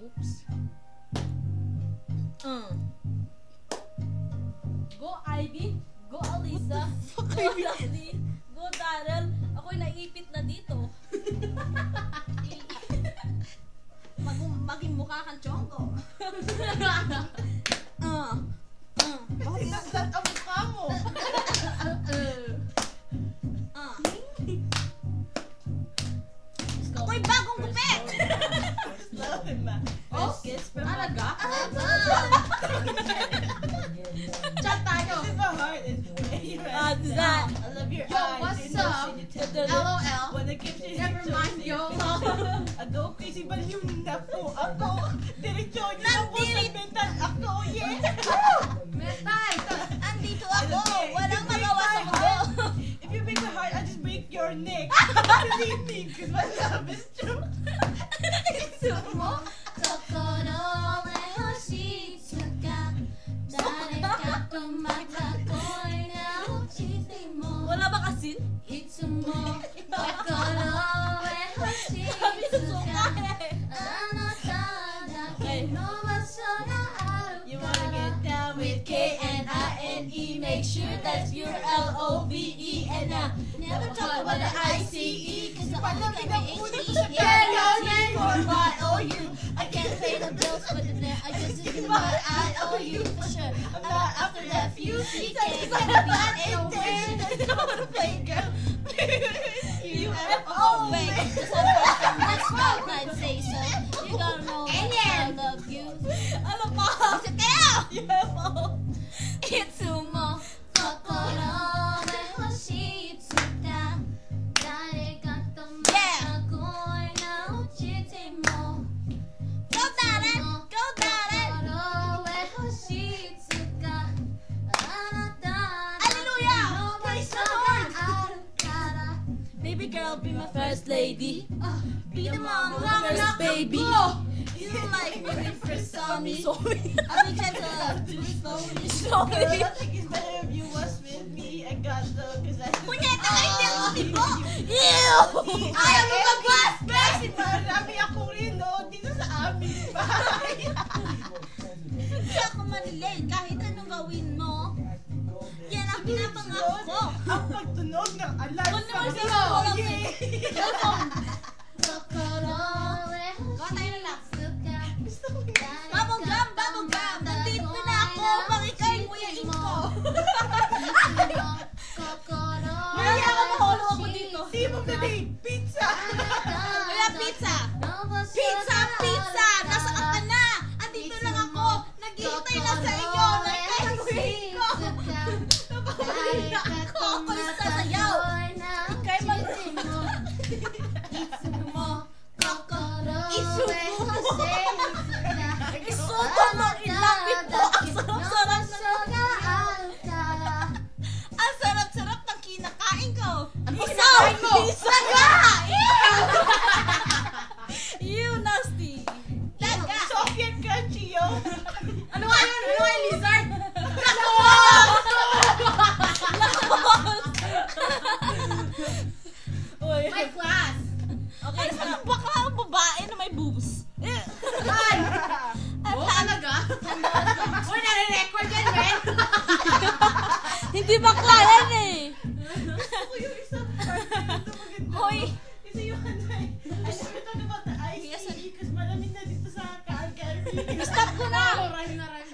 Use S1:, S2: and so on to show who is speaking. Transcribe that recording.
S1: Oops. Go Ivy. Go Alisa. Go Lovely. Go Daryl. Ako'y naipit na dito.
S2: Maging mukha kang chonggo.
S3: Bakit nagdat ang mukha mo?
S2: Ako'y bagong gupit!
S3: Oh?
S1: Alaga?
S2: Chat tayo!
S3: This is my heart is way red.
S1: That.
S3: I love your
S2: Yo,
S3: eyes.
S2: what's
S3: Your
S2: up?
S3: nose and your tender.
S2: LOL.
S3: When the gift is
S2: Never mind, yo.
S3: Ako, crazy ba yung napo? Ako, diretso yun ako sa mental. Ako, yeah.
S2: Metay!
S1: Andito ako. Walang magawa sa mundo.
S3: If you break my heart, I'll just break your neck. Believe me, because my love is true.
S2: Sumo? Kokoro e hoshitsuka Dareka to matakoy na uchite mo
S1: Wala ba kasin?
S2: Itsumo Kokoro e hoshitsuka Anata dake no basho ga aru
S3: You wanna get down with
S2: K-N-I-N-E Make sure that's your L-O-V-E And never talk about the I-C-E Cause the only thing I H-E Y-O-U I can't pay the bills but then I just think about I owe you for sure I'm not after that F-U-C-K Gonna be an innovation I don't wanna play girl
S3: U-F-O.
S2: Wait, just have a next month I'd say so You gotta know I love you
S1: Ano pa?
S2: Isa kayo!
S1: UFO.
S2: Itsumo Kokoro e hoshitsuka Dareka to matakoy na uchite mo
S1: Go Darren! Go Darren!
S2: Kokoro e hoshitsuka Anata
S1: Hallelujah!
S2: no
S1: Praise the
S2: basho
S1: Lord!
S2: ga aru kara
S1: Baby girl, be my first lady.
S2: Be the mom of
S1: Mom,
S2: the
S1: first
S2: first
S1: baby.
S2: You don't like me when you first saw me
S1: Sorry.
S2: I'll be gentle, do it slowly
S1: Sorry.
S3: I think it's better if you was with me. I got the, cause I just...
S2: Punyeta ka hindi ako tipo
S1: Ew!
S2: Ayaw mo mag-bus,
S3: Kasi marami ako rin, no? Dito sa aming bahay.
S2: Hindi ako manilate kahit anong gawin mo. Yan ang pinapangako ko.
S3: Ang pagtunog ng alarm.
S1: Kung naman
S3: sa
S1: siya,
S3: oh,
S1: walang
S3: yeah.
S1: Babong gam! Nandito na ako! Pakikain mo yung ko! Kaya ako mahulog ako dito.
S3: Team of the day, pizza!
S1: Kaya pizza! Pizza! Pizza! Nasaan ka na? Andito lang ako! Naghihintay na sa iyo! Nagkain ko! Napapahuli na ako! Ako'y sasayaw! Ika'y Isuto mo! Ilapit mo! Ang sarap-sarap ng kinakain ko! Isaw! Isaga! You nasty! Daga!
S3: Soviet crunchy, yo!
S1: Ano nga yun? Ano nga yung lizard? Uy.
S2: My class!
S1: Okay, so bakla ang babae na may boobs.
S2: Oo talaga? Uy, nare-record yan, Ren!
S1: Hindi bakla yan eh.
S3: Gusto ko yung isang part na ito maganda.
S1: Hoy.
S3: Kasi yung ano eh, I never thought about the ICE because malamig na dito sa Calgary.
S1: Stop ko na.
S2: Rhyme na rhyme.